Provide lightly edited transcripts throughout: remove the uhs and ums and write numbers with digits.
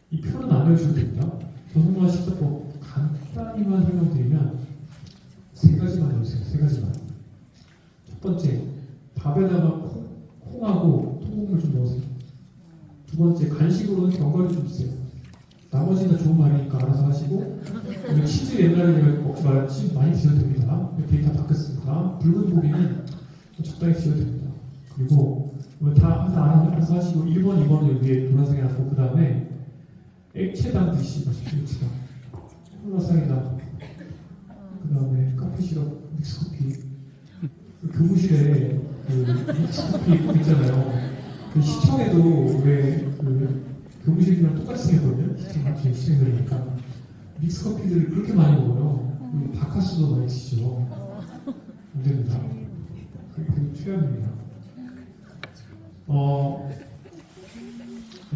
이 표는 안 외우셔도 됩니다. 저속노화 식사법 간단히만 설명드리면 세 가지만 해주세요. 세 가지만. 첫 번째, 밥에다가 콩하고 통곡물 좀 넣으세요. 두 번째, 간식으로는 견과류 좀 주세요. 나머지는 좋은 말이니까 알아서 하시고, 치즈 옛날에 제가 먹지 말라 치즈 많이 드셔도 됩니다. 데이터 바뀌었습니다. 붉은 고기는 적당히 드셔도 됩니다. 그리고 다 알아서 하시고 1번, 2번은 여기에 노란색에 놨고 그 다음에 액체당 드시고 액체당 콜라상이나 그 다음에 카페 시럽, 믹스커피 교무실에 그 믹스커피 있잖아요. 그 시청에도 왜 그 교무실이랑 똑같이 생겼거든요. 시청들이니까 믹스커피들을 그렇게 많이 먹어요. 그리고 바카스도 많이 드시죠. 안 됩니다. 그게 최악입니다.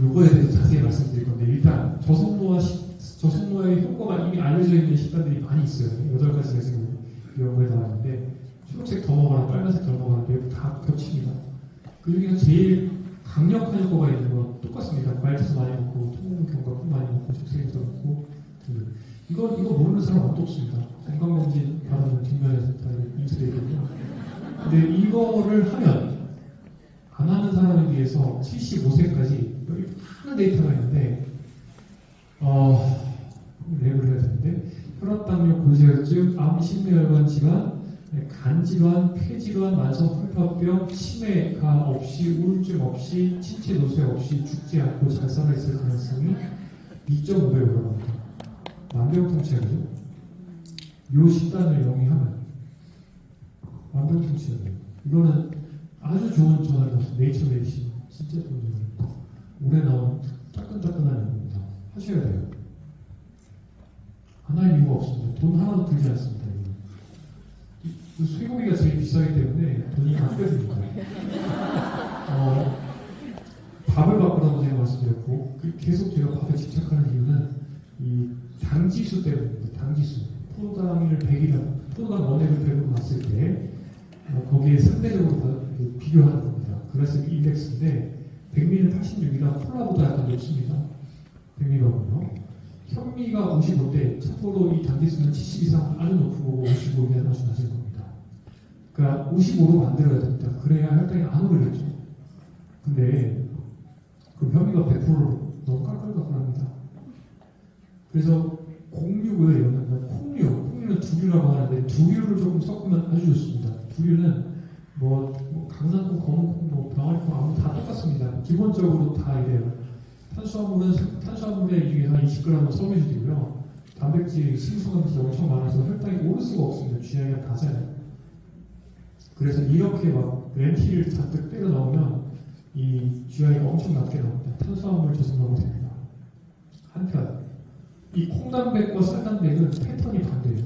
요거에 대해서 자세히 말씀드릴 건데, 일단 저속노화의 효과가 이미 알려져 있는 식단들이 많이 있어요. 8가지가 지금 연구에 나왔는데, 초록색 더 먹어라, 빨간색 더 먹어라, 다 겹칩니다. 그 중에서 제일 강력한 효과가 있는 건 똑같습니다. 말티스 많이 먹고, 통곡물 견과류 많이 먹고, 적색에서 먹고 등등. 이거 모르는 사람 아무도 없습니다. 건강검진 받아는 뒷면에서 다 인쇄되어 있거든요. 근데 이거를 하면 안 하는 사람에 비해서 75세까지 여기 많은 데이터가 있는데 랩을 해야 되는데 혈압당뇨, 고지혈증, 암, 심뇌혈관 질환, 간질환, 폐질환, 만성혈파병, 치매가 없이, 우울증 없이, 신체 노쇠 없이 죽지 않고 잘 살아있을 가능성이 2.5배 올라갑니다. 만병통치약이죠. 요 식단을 영위하면 만병통치약이에요. 이거는 아주 좋은 전화를 나왔어요. 네이처 메디신 진짜 좋은 전화입니다. 올해 나온 따끈따끈한 연구입니다. 하셔야 돼요. 안 할 이유가 없습니다. 돈 하나도 들지 않습니다. 쇠고기가 제일 비싸기 때문에 돈이 안 빼집니다. 밥을 바꾸라고 제가 말씀드렸고, 계속 제가 밥에 집착하는 이유는 이 당지수 때문입니다. 당지수. 포도당을 100이랑 포도당 원액을 100으로 봤을 때 거기에 상대적으로 비교하는 겁니다. 그래서 인덱스인데 100ml 86이라 콜라보다 약간 높습니다. 100ml하고요. 현미가 55대, 참고로 이 당지수는 70 이상 아주 높은 거고 55는 아주 낮은 겁니다. 그러니까 55로 만들어야 됩니다. 그래야 혈당이 안 오르겠죠. 근데 그럼 현미가 100%로 너무 까끌까끌합니다. 그래서 공유고요, 이거는 콩류는 두류라고 하는데 두류를 조금 섞으면 아주 좋습니다. 두류는 강낭콩, 검은콩, 병아리콩 아무 다 똑같습니다. 기본적으로 다 이래요. 탄수화물의 이 중에서 한 20g은 섬유질이고요. 단백질, 식이섬유질이 엄청 많아서 혈당이 오를 수가 없습니다. GI가 낮아요. 그래서 이렇게 막 렌티를 잔뜩 때려 넣으면 이 GI가 엄청 낮게 나옵니다. 탄수화물 저속 넣으면 됩니다. 한편 이 콩단백과 쌀단백은 패턴이 반대예요.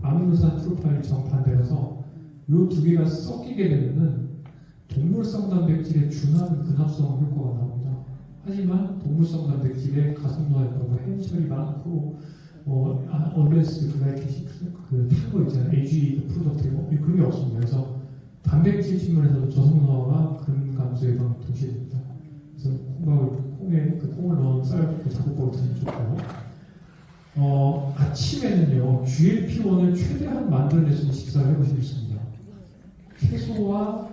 아미노산 프로파일이 정반대라서 이 두 개가 섞이게 되면은 동물성 단백질의 준한 근합성 효과가 나옵니다. 하지만 동물성 단백질의 가속노화 효과가 해처리 많고 얼레스 글라이케시 탄거 있잖아요. AG 프로덕트 그런 게 없습니다. 그래서 단백질 측면에서도 저속노화가 근감소 예방 동시에 됩니다. 그래서 콩을 넣은 쌀 잡곡밥을 드시면 좋고요. 아침에는요, GLP-1을 최대한 만들어낼 수 있는 식사를 해보시고 있습니다. 채소와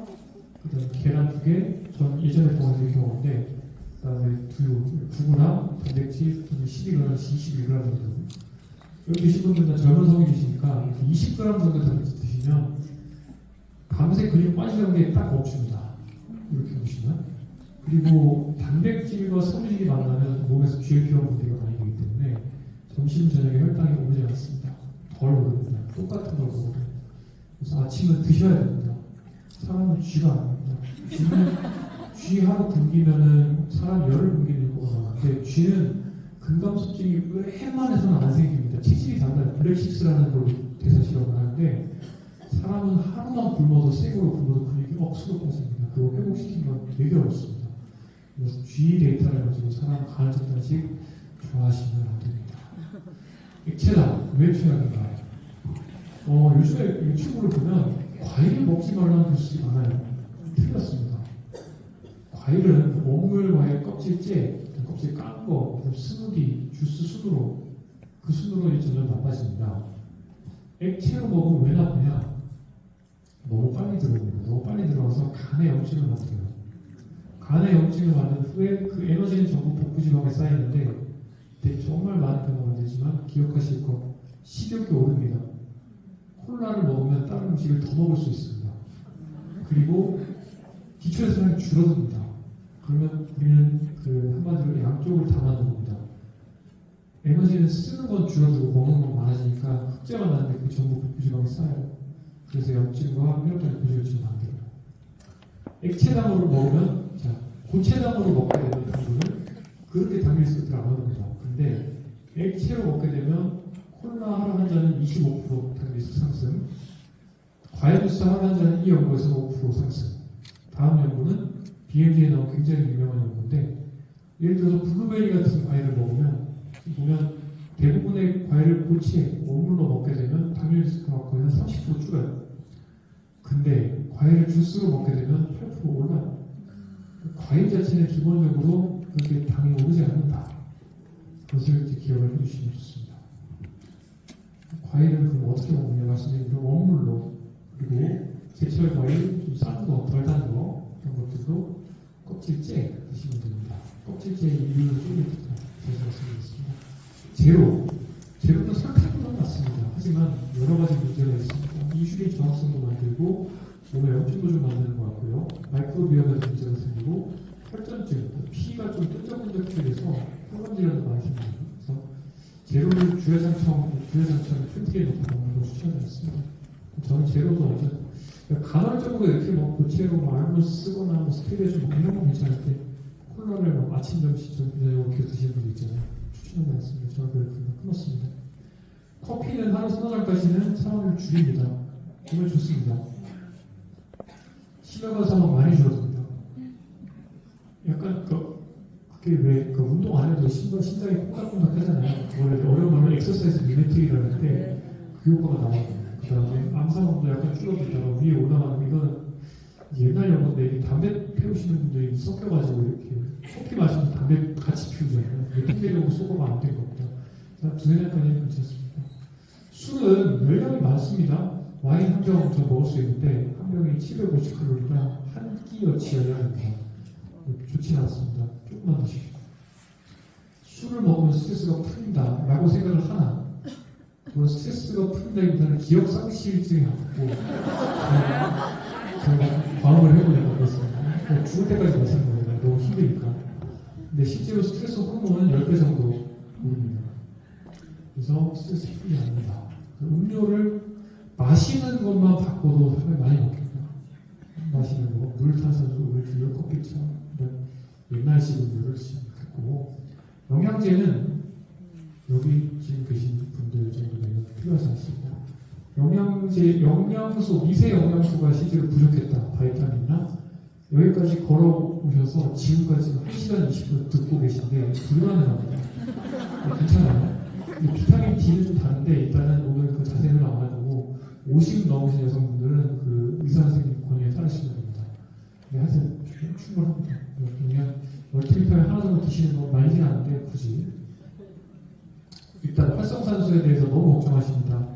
그다음에 계란 2개, 전 예전에 동안에 경우인데, 그다음에 두부랑 단백질 12g, 21g 정도. 여기 계신 분들은 젊은 성인이시니까 20g 정도 단백질 드시면 밤새 근육 빠지는 게 딱 멈춥니다. 이렇게 보시면. 그리고 단백질과 섬유질이 만나면 몸에서 GLP-1 분비가 많이 되기 때문에 점심, 저녁에 혈당이 오르지 않습니다. 덜 오릅니다. 똑같은 걸 먹어도. 그래서 아침은 드셔야 됩니다. 사람은 쥐가 아닙니다. 쥐하고 굶기면은 사람 열을 굶기는 거가 나는데 쥐는 근감소증이 웬만해서는 안 생깁니다. 체질이 달라요. 블랙식스라는 걸 대사 실험을 하는데 사람은 하루만 굶어도 생으로 굶어도 근육이 억수로 빠집니다. 그거 회복시키는 건 되게 어렵습니다. 그래서 쥐 데이터를 가지고 사람 간헐적 단식 좋아하시면 안 됩니다. 액체당 왜 최악인가? 요즘에 유튜브를 보면 과일을 먹지 말라는 글쓰기 많아요. 틀렸습니다. 과일은 먹물 과일 껍질째 껍질 깐 거, 스무디, 주스 순으로 그 순으로 점점 나빠집니다. 액체로 먹으면 왜 나쁘냐? 너무 빨리 들어옵니다. 너무 빨리 들어와서 간에 염증을 만들어요. 간에 염증을 만든 후에 그 에너지는 전부 복부지방에 쌓이는데 정말 많은 변화가 되지만 기억하실 거 식욕이 오릅니다. 콜라를 먹으면 다른 음식을 더 먹을 수 있습니다. 그리고 기초해산량이 줄어듭니다. 그러면 우리는 그 한마디로 양쪽을 다 만든 겁니다. 에너지는 쓰는 건 줄어들고 먹는 건 많아지니까 흑자가 나는데 그 전부 복부지방에 쌓여요. 그래서 염증과 혈액 고지혈증을 만들어요. 액체당으로 먹으면, 자, 고체당으로 먹게 되면 당분을 그렇게 당길 수 들어갑니다. 근데 액체로 먹게 되면 콜라 하루 한 잔은 25% 당밀수 상승, 과일 주스 하루 한 잔은 이 연구에서 5% 상승. 다음 연구는 BMJ에 나온 굉장히 유명한 연구인데, 예를 들어서 블루베리 같은 과일을 먹으면 보면 대부분의 과일을 고체, 원물로 먹게 되면 당뇨 리스크가 거의 한 30% 줄어요. 근데 과일을 주스로 먹게 되면 8% 올라요. 과일 자체는 기본적으로 그렇게 당이 오르지 않는다. 그것을 이제 기억을 해주시면 좋습니다. 과일을 그럼 어떻게 먹느냐 말씀드리면 원물로, 그리고 제철 과일 좀 싼 거, 덜 단 거, 이런 것들도 껍질째 드시면 됩니다. 껍질째 이유는 좀 이따 다시 말씀드리겠습니다. 제로는 설탕보다 낫습니다. 하지만 여러 가지 문제가 있습니다. 인슐린 저항성도 만들고 몸에 염증도 좀 만드는 것 같고요. 마이크로비어가 문제가 생기고 혈전증, 피가 좀 끈적끈적해져서 혈관 질환도 많이 생깁니다. 그래서 제로를 주야장처럼 팬트리에 넣고 먹는 걸 추천드렸습니다. 저는 제로도 언제 간헐적으로 이렇게 뭐 고체로 뭐 알물 쓰거나 뭐 스테비아 좀 이런 건 괜찮을 때 콜라를 뭐 아침 점심 저녁 이렇게 드시는 분들 있잖아요. 추천하지 않습니다. 저는 그걸 끊었습니다. 커피는 하루 서너 잔까지는 사망률 줄입니다. 정말 좋습니다. 심혈관 사망 많이 줄어듭니다. 약간 그게 왜 운동 안 해도 심장이 콩닥콩닥 하잖아요. 원래 어려운 말로 엑서사이즈 미메틱이라는데 그 효과가 나옵니다. 그 다음에 암사망도 약간 줄어들다가 위에 올라가는 이거는 옛날 연구인데 담배 피우시는 분들이 섞여가지고 이렇게 커피 마시면 담배 같이 피우잖아요. 통계적으로 쏘고가 안 된 겁니다. 두세 잔까지는 괜찮습니다. 술은 열량이 많습니다. 와인 한 병 저 먹을 수 있는데 한 병이 750칼로리가 한 끼여치 열량입니다. 좋지는 않습니다. 조금만 드십시오. 술을 먹으면 스트레스가 풀린다라고 생각을 하나, 그건 스트레스가 풀린다기보다는 기억 상실증이 갖고 제가 과음을 해보려고 했습니다. 죽을 때까지 마시는 거예요. 너무 힘드니까. 근데 실제로 스트레스 호르몬은 10배 정도 오릅니다. 그래서 스트레스 풀리지 않는다. 음료를 마시는 것만 바꿔도 상당히 많이 먹힙니다. 마시는 거, 물, 탄산수, 물, 두유, 커피차, 옛날식 음료를 했고, 영양제는 여기 지금 계신 분들 정도 되면 필요하지 않습니다. 영양제, 영양소, 미세 영양소가 실제로 부족했다. 바이타민이나 여기까지 걸어오셔서 지금까지 1시간 20분 듣고 계신데 불가능합니다. 괜찮아요? 비타민 D는 좀 다른데 일단은 오늘 그 자세는 안 하고 50 넘으신 여성분들은 그 의사 선생님 권유에 따르시면 됩니다. 근데 하여튼 충분합니다. 그냥 멀티비타민 하나 정도 드시는 거 말리진 않는데 굳이 일단 활성산소에 대해서 너무 걱정하십니다.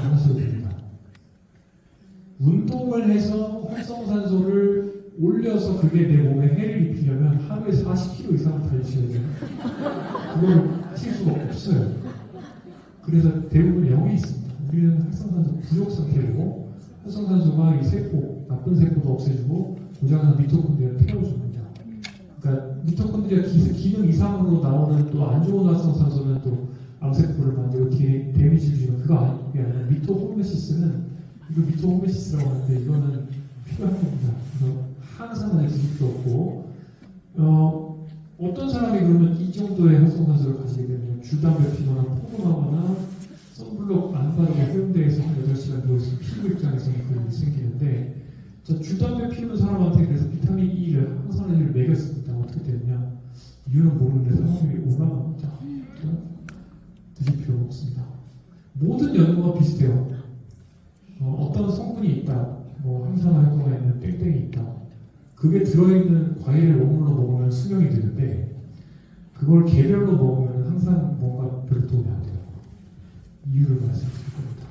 안 하셔도 됩니다. 운동을 해서 활성산소를 올려서 그게 내 몸에 해를 입히려면 하루에 40km 이상을 달리셔야 돼요. 그걸 하실 수가 없어요. 그래서 대부분 0이 있습니다. 우리는 활성산소 부족 상태고, 활성산소가 이 세포, 나쁜 세포도 없애주고 고장난 미토콘드리아를 태워줍니다. 그러니까 미토콘드리아 기능 이상으로 나오는 또 안 좋은 활성산소는 또 암세포를 만들고 데미지를 주면 그게 아니라 미토호메시스는, 이거 미토호메시스라고 하는데 이거는 필요한 겁니다. 그래서 항상 안에 드실 필요 없고, 어떤 사람이 그러면 이 정도의 활성산소를 가지게 되면 줄담배 피거나 포근하거나 선블록 안 바르고 해운대에서 한 8시간 누워있으면 피부 입장에서는 그런 일이 생기는데, 줄담배 피우는 사람한테 그래서 비타민 E를 항산화제를 먹였습니다. 어떻게 되느냐? 이유는 모르는데 사람이 올라갑니다. 드실 필요가 없습니다. 모든 연구가 비슷해요. 어떤 성분이 있다, 뭐 항산화 효과가 있는 땡땡이 있다. 그게 들어있는 과일을 원물로 먹으면 수명이 되는데 그걸 개별로 먹으면 항상 뭔가 별로 도움이 안 돼요. 이유를 말씀드릴 겁니다.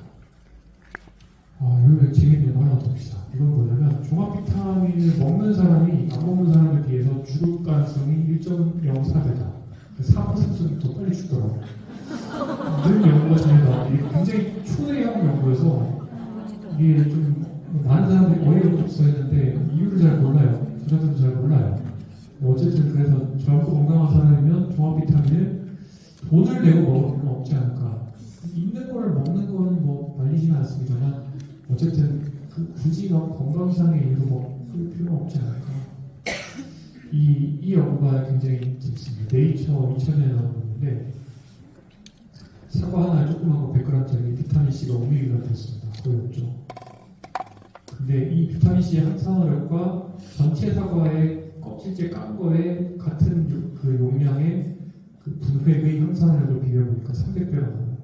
이거 재밌는 거 하나 더 봅시다. 이건 뭐냐면 종합 비타민을 먹는 사람이 안 먹는 사람에 비해서 죽을 가능성이 1.04배다. 4%는 더 빨리 죽더라고요. 늘 연구가 전에 나오는데 굉장히 초대형 연구여서 이게 좀 많은 사람들이 어이가 없어 했는데 이유를 잘 몰라요. 저자들도 잘 몰라요. 어쨌든 그래서 젊고 건강한 사람이면 종합 비타민을 돈을 내고 먹을 필요는 없지 않을까. 있는 걸 먹는 거는 뭐 말리지는 않습니다만 어쨌든 굳이 건강상의 이유로 먹을 필요는 없지 않을까. 이 연구가 굉장히 재밌습니다. 네이처 2000년에 나온 건데 사과 하나에 조그만 거 100g짜리 비타민C가 5mg 됐습니다. 거의 없죠. 근데 이 비타민C의 항산화력과 전체 사과의 껍질째 깐 거에 같은 그 용량의 그 분획의 항산화력을 비교해보니까 300배가 나와요.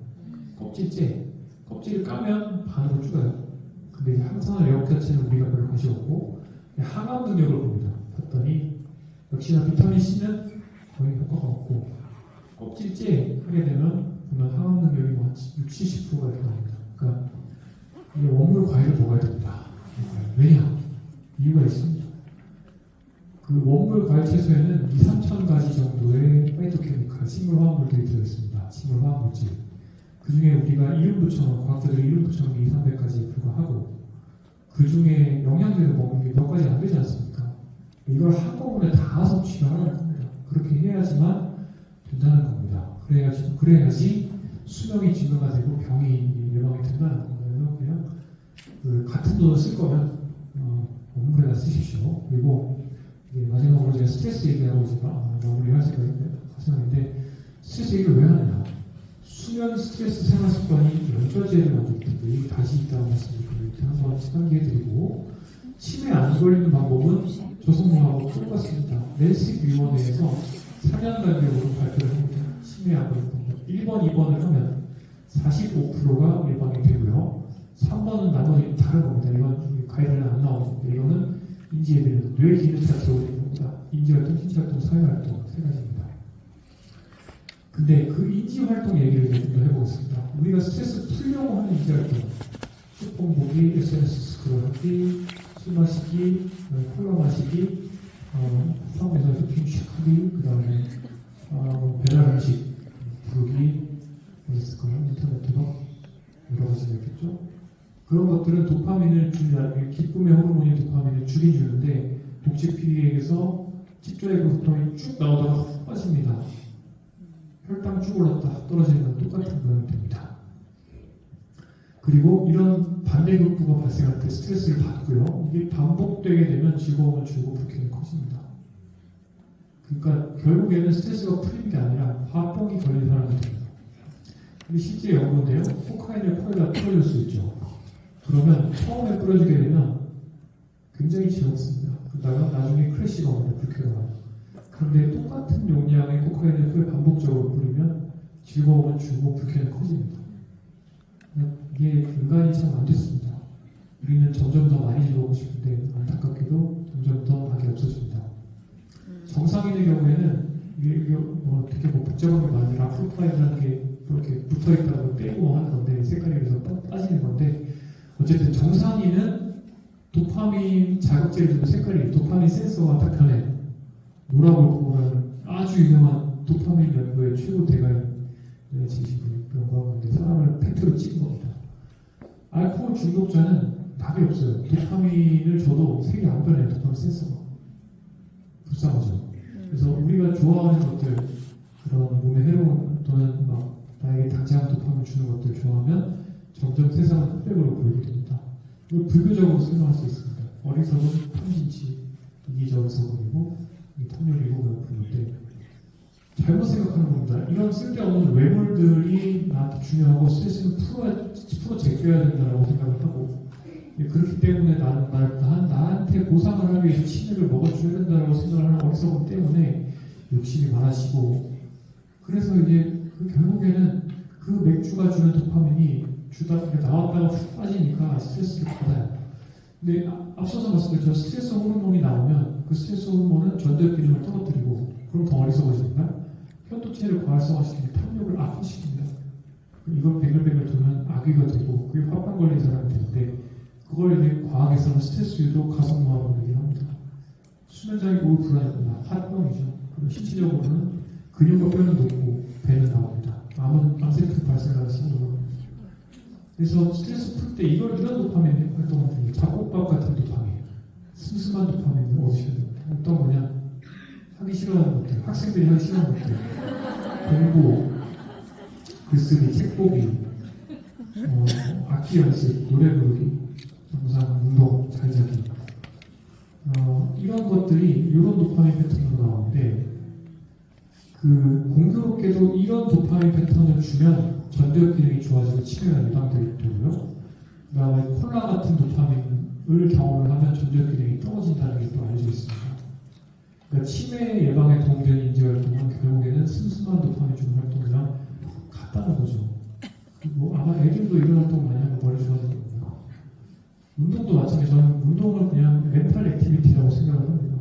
껍질을 까면 반으로 줄어요. 근데 이 항산화력 자체는 우리가 별로 관심 없고 항암 능력을 봅니다. 봤더니 역시나 비타민C는 거의 효과가 없고 껍질째 하게 되면 보면 항암 능력이 뭐 60~70%가 이렇게 나옵니다. 그러니까 이 원물 과일을 먹어야 됩니다. 왜냐? 이유가 있습니다. 그 원물 과일 채소에는 2~3,000가지 정도의 파이토케미칼, 식물화학물들이 들어있습니다. 식물화학물질. 그 중에 우리가 이름 붙여놓은, 과학자들이 이름 붙여놓은 200~300가지에 불과하고 그 중에 영양제를 먹는 게 몇 가지 안 되지 않습니까? 이걸 한꺼번에 다 섭취를 하는 겁니다. 그렇게 해야지만 된다는 겁니다. 그래야지 수명이 증가가 되고 병이 예방이 된다는 겁니다. 그래서 그냥 그 같은 돈을 쓸 거면 원물에다 쓰십시오. 그리고 마지막으로 제가 스트레스 얘기하고 제가 마무리할 생각인데 스트레스 얘기를 왜 하느냐? 수면 스트레스 생활 습관이 연결제를 만들 텐데 다시 있다고 말씀드리고 한번 시간기해드리고 치매 안 걸리는 방법은 조성모하고 똑같습니다. 낸시 위원회에서 4년 간격으로 발표를 합니다. 치매 안 걸리는 방법 1번, 2번을 하면 45%가 예방이 되고요. 3번은 나머지 다른 겁니다. 이건 가이드라인 안 나오는데 이거는 인지해드리는 뇌 기능 자체로 되는 겁니다. 인지활동, 신체활동, 사회활동 세 가지입니다. 근데 그 인지활동 얘기를 좀 더 해보겠습니다. 우리가 스트레스 풀려고 하는 인지활동 휴대폰 보기, SNS 스크롤하기, 술 마시기, 콜라 마시기, 포함해서 쇼핑 하기, 그 다음에 배달 음식 부르기 뭐 있을까요? 인터넷으로 여러 가지가 있겠죠? 그런 것들은 도파민을 줍니다. 기쁨의 호르몬인 도파민을 주긴 주는데 독식 피에게서 집조의 그 도파민이 쭉 나오다가 훅 빠집니다. 혈당 쭉 올랐다 떨어지는 건 똑같은 모양이 됩니다. 그리고 이런 반대급부가 발생할 때 스트레스를 받고요. 이게 반복되게 되면 즐거움은 줄고 불쾌는 커집니다. 그러니까 결국에는 스트레스가 풀리는 게 아니라 화병이 걸린 사람이 됩니다. 이게 실제 연구인데요. 코카인을 코에다 뿌려줄 수 있죠. 그러면 처음에 뿌려주게 되면 굉장히 즐겁습니다. 그러다가 나중에 크래시가 오면 불쾌가 와요. 그런데 똑같은 용량의 코카인을 코에 반복적으로 뿌리면 즐거움은 줄고 불쾌는 커집니다. 이게 인간이 참 안 됐습니다. 우리는 점점 더 많이 즐거우고 싶은데 안타깝게도 점점 더 많이 없어집니다. 정상인의 경우에는 이게 되게 복잡한 게 많아요. 라프로파이드라는 게 이렇게 붙어있다고 빼고 하는 건데 색깔이 그래서 빠지는 건데 어쨌든 정상인은 도파민 자극제를 주는 색깔이 도파민 센서가 딱 변해요. 노라볼코라는 아주 유명한 도파민 연구의 최고 대가인 진신 연구하는데 사람을 팩트로 찍은 겁니다. 알코올 중독자는 답이 없어요. 도파민을 줘도 색이 안 변해요. 도파민 센서가. 불쌍하죠. 그래서 우리가 좋아하는 것들, 그런 몸에 해로운 또는 막 나에게 당장 도파민 주는 것들 좋아하면 점점 세상은 흑백으로 보이게 됩니다. 이걸 불교적으로 설명할 수 있습니다. 어리석은 탐진치, 이기적인 서구이고 이 탐욕이고 그런 건데 잘못 생각하는 겁니다. 이런 쓸데없는 외물들이 나한테 중요하고 스트레스는 풀어 제껴야 된다고 생각을 하고 그렇기 때문에 나한테 보상을 하기 위해서 치맥을 먹어줘야 된다고 생각을 하는 어리석음 때문에 욕심이 많아지고 그래서 이제 결국에는 그 맥주가 주는 도파민이 나왔다가 훅 빠지니까 스트레스를 받아요. 근데 앞서서 말씀드렸죠. 스트레스 호르몬이 나오면 그 스트레스 호르몬은 전두엽 기능을 떨어뜨리고 그럼 더 어리석어집니다. 피톤치드를 과활성화시키는 탐욕을 악화시킵니다. 이걸 뱅글뱅글 돌면 악귀가 되고 그게 화병 걸린 사람이 되는데 그걸 이제 과학에서는 스트레스 유도 가속노화로 얘기를 합니다. 수면장애 고울 불안이구나 화병이죠. 그리고 신체적으로는 근육과 뼈는 높고 배는 나옵니다. 암은 암세포 발생하는 신호가. 그래서 스트레스 풀 때 이런 도파민 활동을 잡곡밥 같은 도파민, 슴슴한 도파민을 얻으셔야 됩니다. 어떤 거냐? 하기 싫어하는 것들, 학생들이 하기 싫어하는 것들, 공부, 글쓰기, 책 보기, 악기 연습, 노래 부르기, 영상, 운동, 잘 자기. 이런 것들이 이런 도파민 패턴으로 나오는데 공교롭게도 이런 도파민 패턴을 주면 전두엽 기능이 좋아지고 치매가 예방되고요. 그 다음에 콜라 같은 도파민을 경험을 하면 전두엽 기능이 떨어진다는 게 또 알려져 있습니다. 그러니까 치매 예방에 도움되는 인지활동은 결국에는 슴슴한 도파민 주는 활동이랑 같다는 거죠. 그리고 아마 애들도 이런 활동 많이 하면 머리 좋아지는 겁니다. 운동도 마찬가지로 저는 운동을 그냥 멘탈 액티비티라고 생각을 합니다.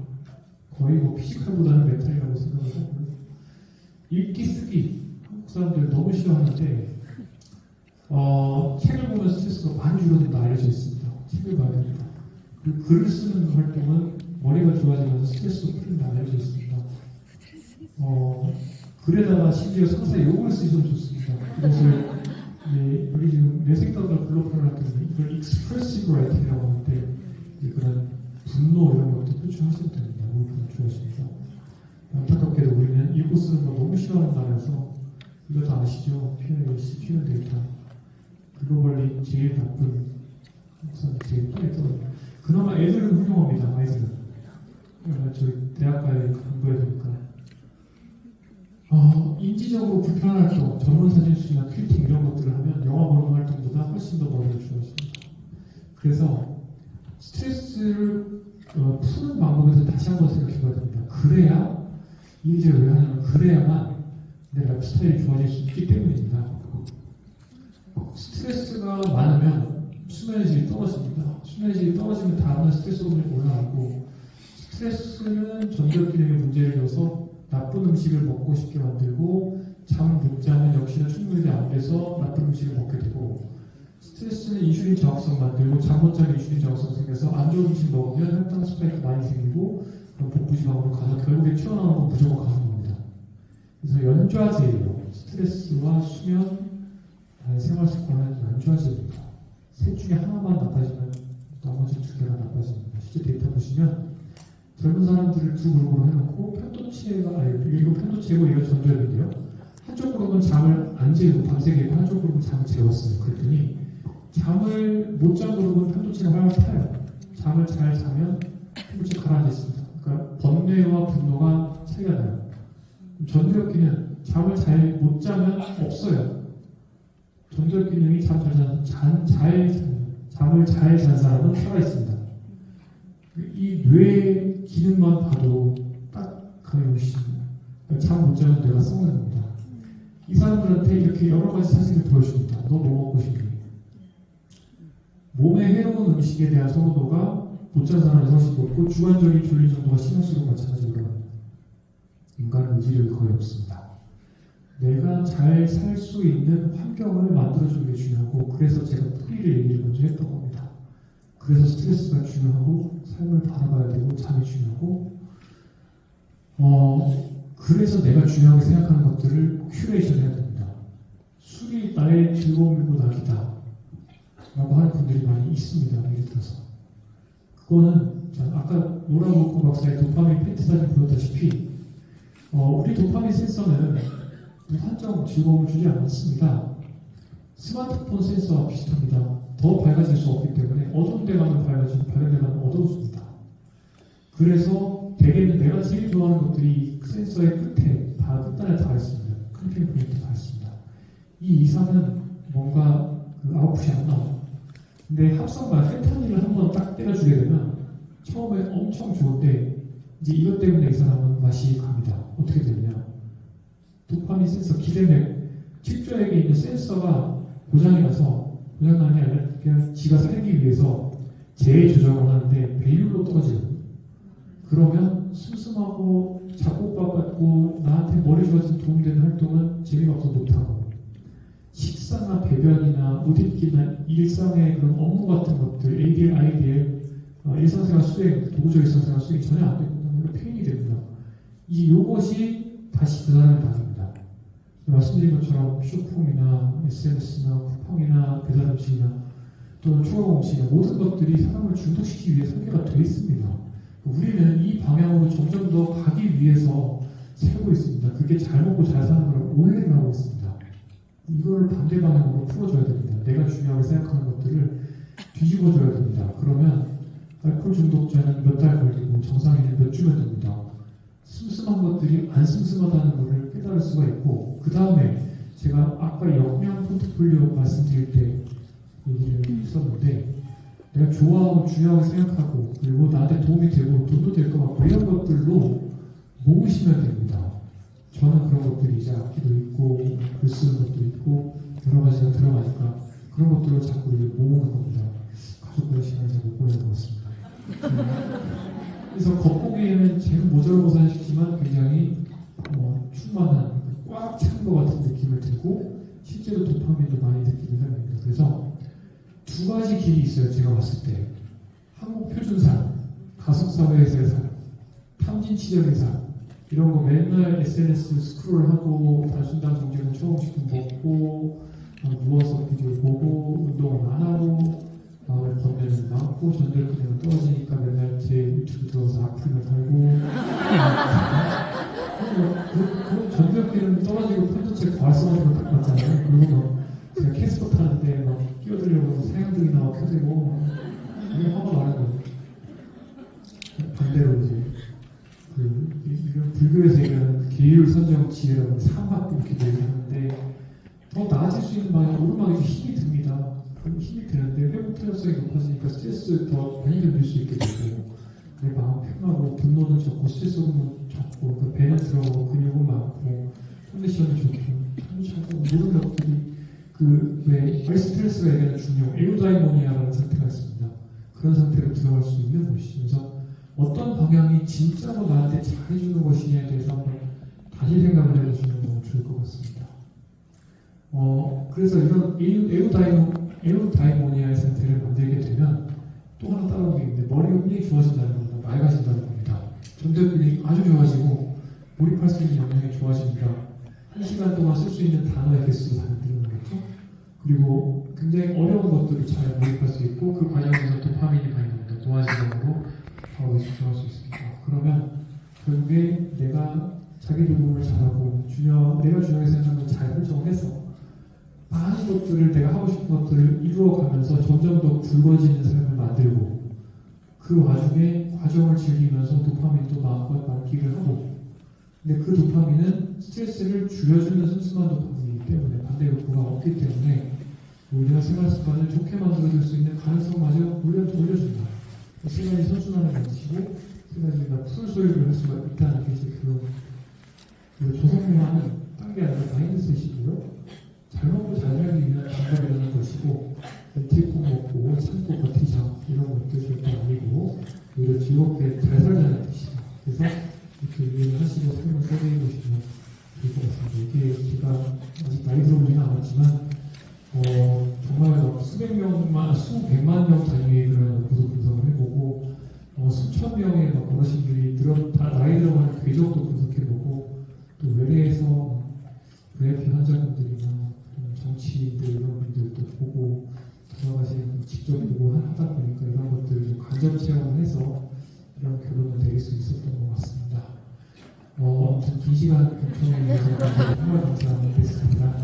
거의 뭐 피지컬보다는 멘탈이라고 생각을 하고요. 읽기, 쓰기. 한국 사람들 너무 싫어하는데 책을 보면 스트레스가 많이 줄어든다 알려져 있습니다. 책을 봐야 됩니다. 그리고 글을 쓰는 활동은 머리가 좋아지면서 스트레스도 풀린다 알려져 있습니다. 글에다가 심지어 상사 욕을 쓰셔도 좋습니다. 그것을 여기 지금 내 생각을 글로 표현했더니 이걸 expressive writing이라고 하는데 그런 분노 이런 것도 표출하셔도 됩니다. 그걸 좋아하십니다. 안타깝게도 우리는 읽고 쓰는 거 너무 싫어하는 나라여서 이거 다 아시죠? PIAC, 표현 데이터. 글로벌리 제일 나쁜 항상 제일 빨리 떨어져요. 그나마 애들은 훌륭합니다. 아이들은. 저희 대학 가야 공부해야 되니까. 인지적으로 불편한 활동, 전문 사진수나 큐팅 이런 것들을 하면 영화 보는 활동보다 훨씬 더 머리가 좋아집니다. 그래서 스트레스를 푸는 방법에 대해서 다시 한번 생각해봐야 됩니다. 그래야 이제 왜 하냐면 그래야만 내 라이프 스타일이 좋아질 수 있기 때문입니다. 스트레스가 많으면 수면의 질이 떨어집니다. 수면의 질이 떨어지면 다음날 스트레스 호르몬이 올라가고 스트레스는 전두엽 기능에 문제를 줘서 나쁜 음식을 먹고 싶게 만들고 잠 못 자면 역시나 충분히 안 돼서 나쁜 음식을 먹게 되고 스트레스는 인슐린 저항성 만들고 잠 못 자면 인슐린 저항성 생겨서 안 좋은 음식 먹으면 혈당 스파이크 많이 생기고 그럼 복부지방으로 가서 결국에 튀어나오는 건 무조건 가는 겁니다. 그래서 연좌제예요. 스트레스와 수면, 생활 습관은 연좌제입니다. 셋 중에 하나만 나빠지면 나머지 두 개가 나빠집니다. 실제 데이터 보시면 젊은 사람들을 두 그룹으로 해놓고 편도체가 이거 편도체고 이거 전두엽인데요. 한쪽 그룹은 잠을 안 재고 밤새 개고 한쪽 그룹은 잠을 재웠어요. 그랬더니 잠을 못 잔 그룹은 편도체가 활활 타요. 잠을 잘 자면 편도체 가라앉습니다. 그러니까 번뇌와 분노가 차이가 나요. 전두엽 기능 잠을 잘 못 자면 없어요. 전두엽 기능이 잠을 잘 잔 사람은 살아있습니다. 이 뇌 기능만 봐도 딱 가능하십니다. 잠 못 자면 뇌가 썩는 겁니다. 이 사람들한테 이렇게 여러 가지 사진을 보여줍니다. 너 뭐 먹고 싶니? 몸에 해로운 음식에 대한 선호도가 못 잔 사람이 훨씬 높고 주관적인 졸린 정도가 심할수록 마찬가지로 인간은 의지력이 거의 없습니다. 내가 잘 살 수 있는 환경을 만들어주는 게 중요하고 그래서 제가 프리를 얘기를 먼저 했던 겁니다. 그래서 스트레스가 중요하고 삶을 바라봐야 되고 잠이 중요하고 그래서 내가 중요하게 생각하는 것들을 큐레이션 해야 됩니다. 술이 나의 즐거움이고 낙이다 라고 하는 분들이 많이 있습니다. 예를 들어서 그거는 아까 노라모코 박사의 도파민 팬트 사진 보였다시피 우리 도파민 센서는 무한정 즐거움을 주지 않습니다. 스마트폰 센서와 비슷합니다. 더 밝아질 수 없기 때문에 어두운 데 가면 밝아지고 밝은 데 가면 어두워집니다. 그래서 대개는 내가 제일 좋아하는 것들이 센서의 끝에 다 끝단에 다 있습니다. 클리핑 포인트 다 있습니다. 이 이상은 뭔가 아웃풋이 안 나와요. 근데 합성과 펜타닐을 한번 딱 때려주게 되면 처음에 엄청 좋은데 이제 이것 때문에 이 사람은 맛이 갑니다. 어떻게 되느냐? 도파민 센서 기대맥 척추액에 있는 센서가 고장이 나서 고장난 게 아니라 그냥 지가 살기 위해서 재조정을 하는데 배율로 떨어지거든요. 그러면 슴슴하고 작곡받고 나한테 머리 좋아지는 도움되는 활동은 재미가 없어 못하고, 식사나 배변이나 옷 입기나 일상의 그런 업무 같은 것들, ADL, IDL, 일상생활 수행, 도구적 일상생활 수행이 전혀 안 되고 오히려 페인이 됩니다. 이것이 다시 그 사람의 방입니다. 말씀드린 것처럼 쇼폼이나 SNS나 쿠팡이나 배달 음식이나 또는 초밥 음식이나 모든 것들이 사람을 중독시키기 위해 설계가 되어 있습니다. 우리는 이 방향으로 점점 더 가기 위해서 살고 있습니다. 그게 잘 먹고 잘 사는 거라고 오해를 하고 있습니다. 이걸 반대 방향으로 풀어줘야 됩니다. 내가 중요하게 생각하는 것들을 뒤집어줘야 됩니다. 그러면 알코올 중독자는 몇 달 걸리고 정상인은 몇 주면 됩니다. 슴슴한 것들이 안 슴슴하다는 것을 깨달을 수가 있고, 그 다음에 제가 아까 역량 포트폴리오 말씀드릴 때 얘기를 했었는데, 내가 좋아하고 중요하게 생각하고 그리고 나한테 도움이 되고 돈도 될 것 같고 이런 것들로 모으시면 됩니다. 저는 그런 것들이 이제 악기도 있고 글 쓰는 것도 있고 여러 가지가 들어가니까 그런 것들을 자꾸 모으는 겁니다. 가족과의 시간을 잘 못 보내는 것 같습니다. 그래서 겉보기에는 제일 모자라고 싶지만 굉장히 충만한 꽉 찬 것 같은 느낌을 들고 실제로 도파민도 많이 느끼는 사람입니다. 그래서 두 가지 길이 있어요. 제가 봤을 때 한국 표준산, 가속사회에서의 삶, 탐진치적인 삶 이런 거 맨날 SNS 스크롤하고 단순당 정제는 초음식품 먹고 누워서 비디오 보고 운동은 안 하고 마음에 번뇌는 많고 전자기능은 떨어지니까 맨날 제 유튜브 들어서 악플을 달고 그 전자기능 떨어지고 편도체 과활성화되고 딱 맞잖아요. 그리고 막 제가 캐스터 타는데 막 끼어들려고 사양등이나 막 켜대고 이게 화가 나는 거예요. 반대로 이제 이런 불교에서 얘기하는 계율 선정 지혜라고 삼박 이렇게 얘기하는데 더 나아질 수 있는 방향 오르막에서 힘이 듭니다. 그럼 힘이 드는데 회복 탄력성이 높아지니까 스트레스 더 많이 견딜 수 있게 되고 내 마음 편하고 분노는 적고 스트레스 호르몬 적고 그 배는 들어가고 근육은 많고 컨디션이 좋고 ton이 차고 모든 것들이 왜 스트레스가 얘기하는 중요 에우다이모니아라는 상태가 있습니다. 그런 상태로 들어갈 수 있는 것이죠. 그래서 어떤 방향이 진짜로 나한테 잘해주는 것이냐에 대해서 한번 다시 생각을 해보시면 너무 좋을 것 같습니다. 그래서 이런 에우다이모니아의 상태를 만들게 되면 또 하나 따라오게 있는데 머리가 굉장히 좋아진다는 겁니다. 맑아진다는 겁니다. 전두엽이 아주 좋아지고 몰입할 수 있는 역량이 좋아집니다. 1시간 동안 쓸 수 있는 단어의 개수도 다 늘어나는 거죠. 그리고 굉장히 어려운 것들을 잘 몰입할 수 있고 그 과정에서 도파민이 많이 나옵니다. 노화지경으로 바로 집중할 수 있습니다. 그러면 결국에 내가 자기 돌봄을 잘하고 내가 중요하게 생각하는 걸 잘 설정해서 많은 것들을 내가 하고 싶은 것들을 이루어가면서 점점 더 굵어지는 삶을 만들고 그 와중에 과정을 즐기면서 도파민도 마음껏 만끽을 하고 근데 그 도파민은 스트레스를 줄여주는 슴슴한 도파민이기 때문에 반대로 그가 없기 때문에 오히려 생활 습관을 좋게 만들어줄 수 있는 가능성마저 올려준다. 세 가지 선순환을 거치고 세 가지가 풀소유를 할 수가 있다는 게 이제 그 조성명하는 딴 게 아니라 마인드셋이고요. 잘 먹고 잘 살기 위한 방법이라는 것이고 멘티코 먹고 참고 버티자 이런 것들 절대 아니고 오히려 즐겁게 잘 살자는 뜻이다. 그래서 이렇게 이해를 하시고 설명 써드리고 보시면 좋을 것 같습니다. 이게 제가 아직 나이 들어보지는 않았지만 정말 수백 명만, 수백만 명 단위의 그런 연구도 분석을 해보고 수천 명의 어르신들이 나이 들어가는 궤적도 분석해보고 또 외래에서 VIP 환자분들이나 정치인들 이런 분들도 보고 돌아가신 직접 보고 하다 보니까 이런 것들을 좀 간접 체험을 해서 이런 결론을 내릴 수 있었던 것 같습니다. 아무튼 긴 시간 경청해 주셔서 정말 감사드리겠습니다.